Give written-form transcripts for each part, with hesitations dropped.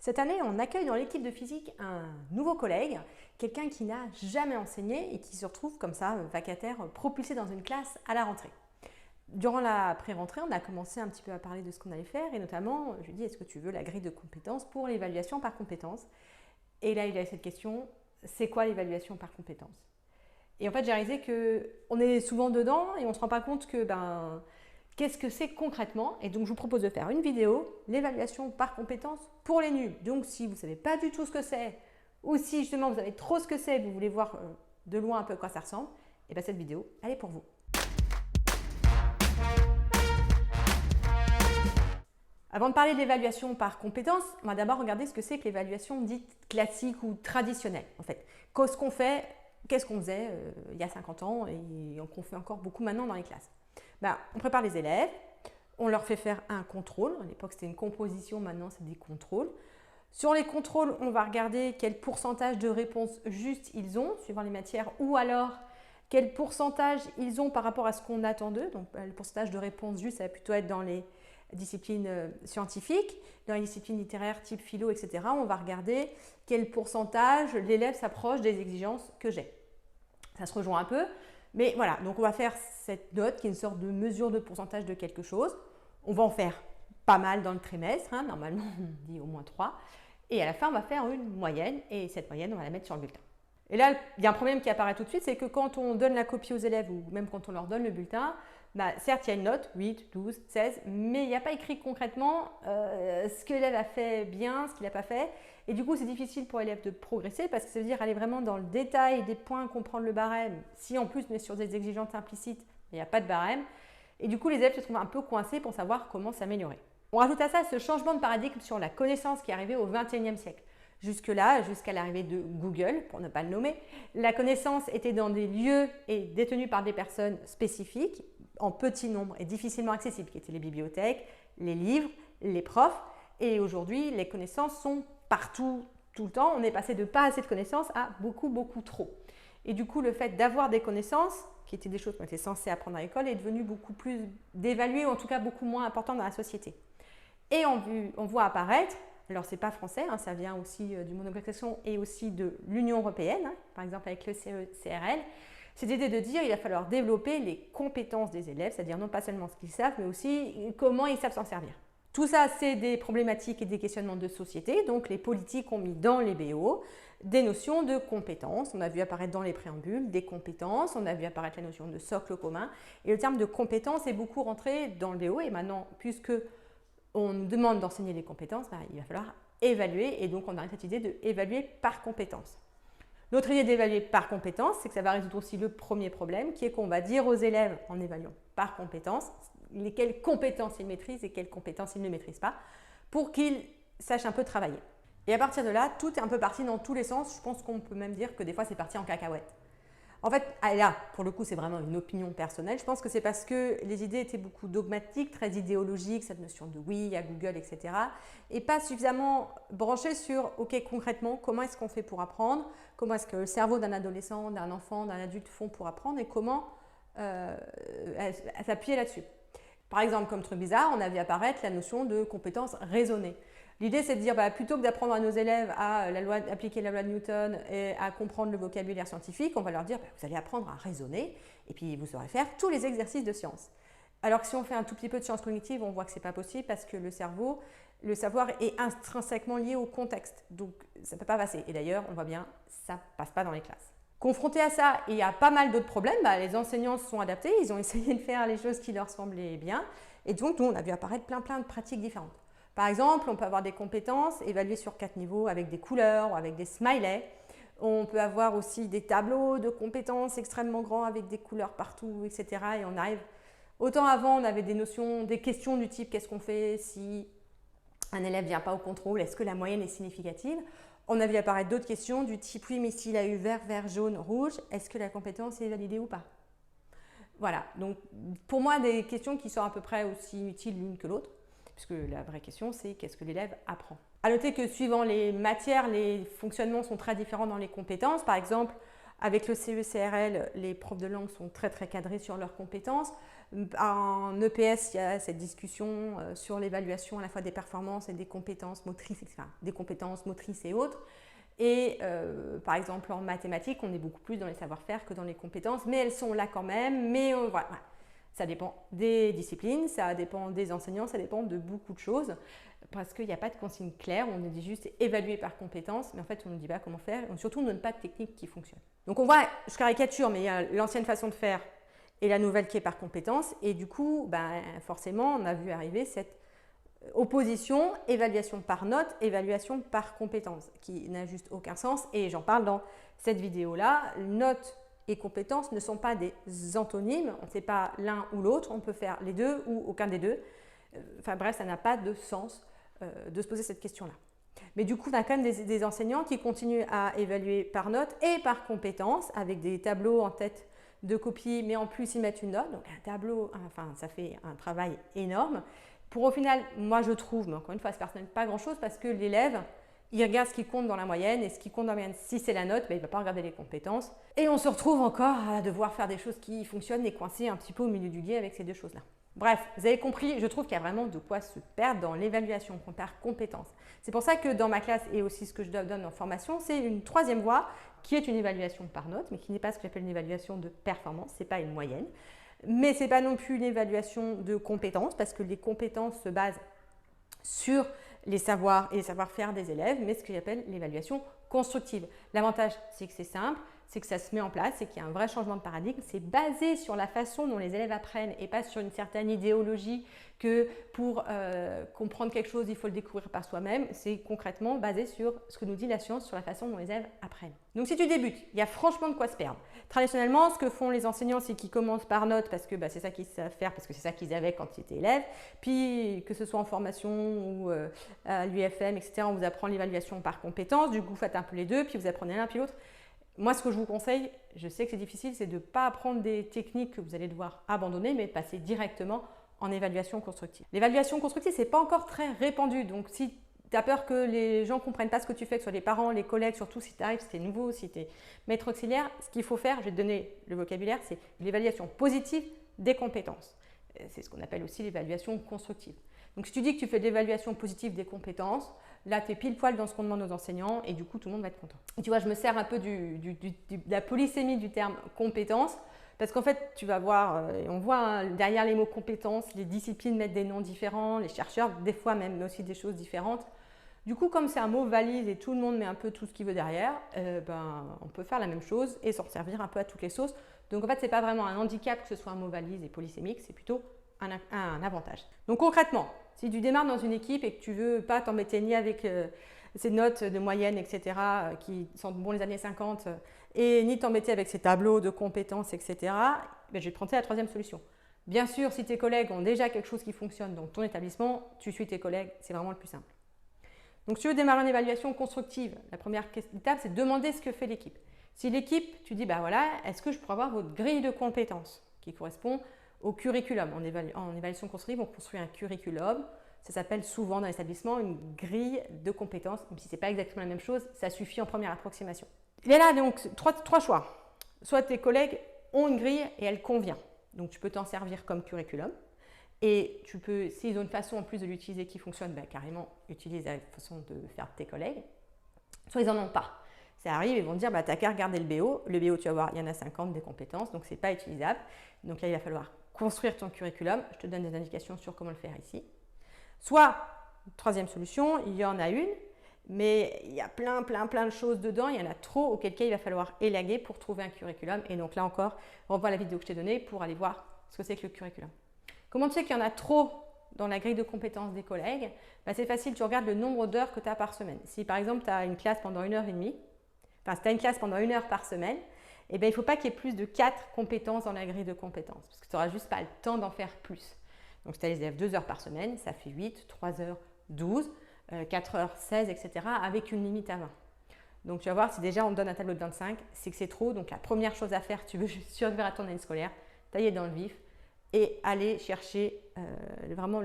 Cette année, on accueille dans l'équipe de physique un nouveau collègue, quelqu'un qui n'a jamais enseigné et qui se retrouve comme ça, vacataire, propulsé dans une classe à la rentrée. Durant la pré-rentrée, on a commencé un petit peu à parler de ce qu'on allait faire et notamment, je lui ai dit, est-ce que tu veux la grille de compétences pour l'évaluation par compétences? Et là, il a cette question, c'est quoi l'évaluation par compétences? Et en fait, j'ai réalisé qu'on est souvent dedans et on ne se rend pas compte que qu'est-ce que c'est concrètement? Et donc, je vous propose de faire une vidéo, l'évaluation par compétences pour les nuls. Donc, si vous ne savez pas du tout ce que c'est, ou si justement vous avez trop ce que c'est et que vous voulez voir de loin un peu à quoi ça ressemble, et bien cette vidéo, elle est pour vous. Avant de parler de l'évaluation par compétences, on va d'abord regarder ce que c'est que l'évaluation dite classique ou traditionnelle. En fait, qu'est-ce qu'on fait, qu'est-ce qu'on faisait il y a 50 ans et qu'on fait encore beaucoup maintenant dans les classes. On prépare les élèves, on leur fait faire un contrôle. À l'époque, c'était une composition, maintenant, c'est des contrôles. Sur les contrôles, on va regarder quel pourcentage de réponses justes ils ont, suivant les matières, ou alors quel pourcentage ils ont par rapport à ce qu'on attend d'eux. Donc, le pourcentage de réponses justes, ça va plutôt être dans les disciplines scientifiques, dans les disciplines littéraires type philo, etc. On va regarder quel pourcentage l'élève s'approche des exigences que j'ai. Ça se rejoint un peu. Mais voilà, donc on va faire cette note qui est une sorte de mesure de pourcentage de quelque chose. On va en faire pas mal dans le trimestre, normalement on dit au moins 3. Et à la fin, on va faire une moyenne et cette moyenne, on va la mettre sur le bulletin. Et là, il y a un problème qui apparaît tout de suite, c'est que quand on donne la copie aux élèves ou même quand on leur donne le bulletin, certes, il y a une note, 8, 12, 16, mais il n'y a pas écrit concrètement ce que l'élève a fait bien, ce qu'il n'a pas fait. Et du coup, c'est difficile pour l'élève de progresser parce que ça veut dire aller vraiment dans le détail des points, comprendre le barème. Si en plus on est sur des exigences implicites, il n'y a pas de barème. Et du coup, les élèves se trouvent un peu coincés pour savoir comment s'améliorer. On rajoute à ça ce changement de paradigme sur la connaissance qui est arrivé au XXIe siècle. Jusque-là, jusqu'à l'arrivée de Google, pour ne pas le nommer, la connaissance était dans des lieux et détenue par des personnes spécifiques, en petit nombre et difficilement accessibles, qui étaient les bibliothèques, les livres, les profs. Et aujourd'hui, les connaissances sont partout, tout le temps. On est passé de pas assez de connaissances à beaucoup, beaucoup trop. Et du coup, le fait d'avoir des connaissances, qui étaient des choses qu'on était censés apprendre à l'école, est devenu beaucoup plus dévalué, ou en tout cas beaucoup moins important dans la société. Et on voit apparaître, alors c'est pas français, ça vient aussi du monde anglo-saxon et aussi de l'Union européenne, par exemple avec le CECRL, cette idée de dire qu'il va falloir développer les compétences des élèves, c'est-à-dire non pas seulement ce qu'ils savent, mais aussi comment ils savent s'en servir. Tout ça, c'est des problématiques et des questionnements de société, donc les politiques ont mis dans les BO des notions de compétences. On a vu apparaître dans les préambules des compétences, on a vu apparaître la notion de socle commun, et le terme de compétence est beaucoup rentré dans le BO, et maintenant, puisque on nous demande d'enseigner les compétences, il va falloir évaluer et donc on a cette idée d'évaluer par compétence. Notre idée d'évaluer par compétence, c'est que ça va résoudre aussi le premier problème qui est qu'on va dire aux élèves en évaluant par compétence quelles compétences ils maîtrisent et quelles compétences ils ne maîtrisent pas pour qu'ils sachent un peu travailler. Et à partir de là, tout est un peu parti dans tous les sens. Je pense qu'on peut même dire que des fois c'est parti en cacahuète. En fait, là, pour le coup, c'est vraiment une opinion personnelle. Je pense que c'est parce que les idées étaient beaucoup dogmatiques, très idéologiques, cette notion de oui, il y a Google, etc. Et pas suffisamment branchées sur, ok, concrètement, comment est-ce qu'on fait pour apprendre? Comment est-ce que le cerveau d'un adolescent, d'un enfant, d'un adulte font pour apprendre et comment s'appuyer là-dessus? Par exemple, comme truc bizarre, on a vu apparaître la notion de compétences raisonnées. L'idée, c'est de dire, plutôt que d'apprendre à nos élèves à appliquer la loi de Newton et à comprendre le vocabulaire scientifique, on va leur dire, vous allez apprendre à raisonner et puis vous saurez faire tous les exercices de sciences. Alors que si on fait un tout petit peu de sciences cognitives, on voit que ce n'est pas possible parce que le cerveau, le savoir est intrinsèquement lié au contexte. Donc, ça ne peut pas passer. Et d'ailleurs, on voit bien, ça ne passe pas dans les classes. Confronté à ça, il y a pas mal d'autres problèmes. Les enseignants se sont adaptés, ils ont essayé de faire les choses qui leur semblaient bien. Et donc, nous, on a vu apparaître plein de pratiques différentes. Par exemple, on peut avoir des compétences évaluées sur 4 niveaux avec des couleurs ou avec des smileys. On peut avoir aussi des tableaux de compétences extrêmement grands avec des couleurs partout, etc. Et on arrive… Autant avant, on avait des notions, des questions du type « qu'est-ce qu'on fait si un élève ne vient pas au contrôle? Est-ce que la moyenne est significative ?» On a vu apparaître d'autres questions du type « oui, mais s'il a eu vert, jaune, rouge, est-ce que la compétence est validée ou pas ?» Voilà, donc pour moi, des questions qui sont à peu près aussi utiles l'une que l'autre, puisque la vraie question, c'est qu'est-ce que l'élève apprend. À noter que suivant les matières, les fonctionnements sont très différents dans les compétences. Par exemple, avec le CECRL, les profs de langue sont très cadrés sur leurs compétences. En EPS, il y a cette discussion sur l'évaluation à la fois des performances et des compétences motrices, etc. Des compétences motrices et autres. Et par exemple, en mathématiques, on est beaucoup plus dans les savoir-faire que dans les compétences, mais elles sont là quand même. Mais voilà. Ça dépend des disciplines, ça dépend des enseignants, ça dépend de beaucoup de choses, parce qu'il n'y a pas de consigne claire, on dit juste évaluer par compétence, mais en fait on ne dit pas comment faire, et surtout on ne donne pas de technique qui fonctionne. Donc on voit, je caricature, mais il y a l'ancienne façon de faire et la nouvelle qui est par compétence, et du coup, forcément, on a vu arriver cette opposition, évaluation par note, évaluation par compétence, qui n'a juste aucun sens, et j'en parle dans cette vidéo-là. Note et compétences ne sont pas des antonymes, on ne fait pas l'un ou l'autre, on peut faire les deux ou aucun des deux. Enfin bref, ça n'a pas de sens de se poser cette question-là. Mais du coup, on a quand même des enseignants qui continuent à évaluer par note et par compétence, avec des tableaux en tête de copie, mais en plus ils mettent une note. Donc un tableau, enfin ça fait un travail énorme. Pour au final, moi je trouve, mais encore une fois, ça ne pas grand-chose parce que l'élève, il regarde ce qui compte dans la moyenne, et ce qui compte dans la moyenne, si c'est la note, il ne va pas regarder les compétences. Et on se retrouve encore à devoir faire des choses qui fonctionnent et coincer un petit peu au milieu du guet avec ces deux choses-là. Bref, vous avez compris, je trouve qu'il y a vraiment de quoi se perdre dans l'évaluation par compétences. C'est pour ça que dans ma classe, et aussi ce que je donne en formation, c'est une troisième voie qui est une évaluation par note, mais qui n'est pas ce que j'appelle une évaluation de performance, ce n'est pas une moyenne. Mais ce n'est pas non plus une évaluation de compétences, parce que les compétences se basent sur les savoirs et les savoir-faire des élèves, mais ce que j'appelle l'évaluation constructive. L'avantage, c'est que c'est simple, c'est que ça se met en place, c'est qu'il y a un vrai changement de paradigme, c'est basé sur la façon dont les élèves apprennent et pas sur une certaine idéologie que pour comprendre quelque chose, il faut le découvrir par soi-même. C'est concrètement basé sur ce que nous dit la science, sur la façon dont les élèves apprennent. Donc si tu débutes, il y a franchement de quoi se perdre. Traditionnellement, ce que font les enseignants, c'est qu'ils commencent par notes parce que c'est ça qu'ils savent faire, parce que c'est ça qu'ils avaient quand ils étaient élèves. Puis que ce soit en formation ou à l'UFM, etc., on vous apprend l'évaluation par compétences. Du coup, vous faites un peu les deux, puis vous apprenez l'un puis l'autre. Moi, ce que je vous conseille, je sais que c'est difficile, c'est de ne pas apprendre des techniques que vous allez devoir abandonner, mais de passer directement en évaluation constructive. L'évaluation constructive, ce n'est pas encore très répandu. Donc, si tu as peur que les gens ne comprennent pas ce que tu fais, que ce soit les parents, les collègues, surtout si tu arrives, si tu es nouveau, si tu es maître auxiliaire, ce qu'il faut faire, je vais te donner le vocabulaire, c'est l'évaluation positive des compétences. C'est ce qu'on appelle aussi l'évaluation constructive. Donc, si tu dis que tu fais de l'évaluation positive des compétences, là, tu es pile poil dans ce qu'on demande aux enseignants et du coup, tout le monde va être content. Et tu vois, je me sers un peu de la polysémie du terme compétences parce qu'en fait, tu vas voir, on voit derrière les mots compétences, les disciplines mettent des noms différents, les chercheurs, des fois même, mais aussi des choses différentes. Du coup, comme c'est un mot valise et tout le monde met un peu tout ce qu'il veut derrière, on peut faire la même chose et s'en servir un peu à toutes les sauces. Donc en fait, ce n'est pas vraiment un handicap que ce soit un mot valise et polysémique, c'est plutôt un avantage. Donc concrètement, si tu démarres dans une équipe et que tu ne veux pas t'embêter ni avec ces notes de moyenne, etc., qui sentent bon les années 50, et ni t'embêter avec ces tableaux de compétences, etc., je vais te prendre la troisième solution. Bien sûr, si tes collègues ont déjà quelque chose qui fonctionne dans ton établissement, tu suis tes collègues, c'est vraiment le plus simple. Donc si tu veux démarrer une évaluation constructive, la première étape, c'est de demander ce que fait l'équipe. Si l'équipe, tu dis, voilà, est-ce que je pourrais avoir votre grille de compétences qui correspond au curriculum. En évaluation constructive, on construit un curriculum. Ça s'appelle souvent dans l'établissement une grille de compétences. Même si ce n'est pas exactement la même chose, ça suffit en première approximation. Il y a là donc trois choix. Soit tes collègues ont une grille et elle convient. Donc tu peux t'en servir comme curriculum. Et tu peux, s'ils ont une façon en plus de l'utiliser qui fonctionne, carrément utiliser la façon de faire tes collègues. Soit ils n'en ont pas. Ça arrive, ils vont te dire, t'as qu'à regarder le BO. Le BO, tu vas voir, il y en a 50 des compétences, donc ce n'est pas utilisable. Donc là, il va falloir construire ton curriculum. Je te donne des indications sur comment le faire ici. Soit, troisième solution, il y en a une, mais il y a plein de choses dedans. Il y en a trop, auquel cas il va falloir élaguer pour trouver un curriculum. Et donc là encore, revois la vidéo que je t'ai donnée pour aller voir ce que c'est que le curriculum. Comment tu sais qu'il y en a trop dans la grille de compétences des collègues? C'est facile, tu regardes le nombre d'heures que tu as par semaine. Si par exemple, tu as une classe pendant 1h30, si tu as une classe pendant 1 heure par semaine, il ne faut pas qu'il y ait plus de 4 compétences dans la grille de compétences, parce que tu n'auras juste pas le temps d'en faire plus. Donc, si tu as les élèves 2 heures par semaine, ça fait 8, 3 heures, 12, 4 heures, 16, etc., avec une limite à 20. Donc, tu vas voir, si déjà on te donne un tableau de 25, c'est que c'est trop. Donc, la première chose à faire, tu veux survivre à ton année scolaire, tailler dans le vif et aller chercher vraiment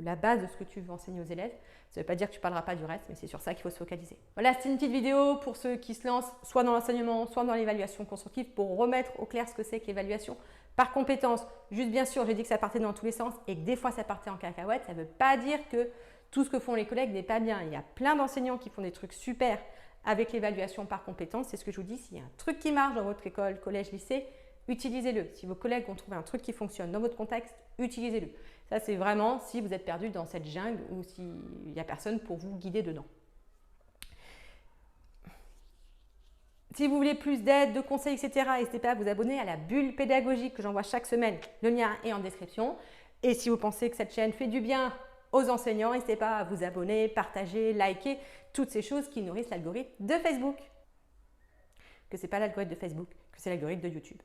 la base de ce que tu veux enseigner aux élèves. Ça ne veut pas dire que tu ne parleras pas du reste, mais c'est sur ça qu'il faut se focaliser. Voilà, c'est une petite vidéo pour ceux qui se lancent soit dans l'enseignement, soit dans l'évaluation constructive pour remettre au clair ce que c'est que l'évaluation Par compétence, juste bien sûr, j'ai dit que ça partait dans tous les sens et que des fois ça partait en cacahuète. Ça ne veut pas dire que tout ce que font les collègues n'est pas bien. Il y a plein d'enseignants qui font des trucs super avec l'évaluation par compétence. C'est ce que je vous dis, s'il y a un truc qui marche dans votre école, collège, lycée, utilisez-le. Si vos collègues ont trouvé un truc qui fonctionne dans votre contexte, utilisez-le. Ça, c'est vraiment si vous êtes perdu dans cette jungle ou s'il n'y a personne pour vous guider dedans. Si vous voulez plus d'aide, de conseils, etc., n'hésitez pas à vous abonner à la bulle pédagogique que j'envoie chaque semaine. Le lien est en description. Et si vous pensez que cette chaîne fait du bien aux enseignants, n'hésitez pas à vous abonner, partager, liker, toutes ces choses qui nourrissent l'algorithme de Facebook. Que ce n'est pas l'algorithme de Facebook, que c'est l'algorithme de YouTube.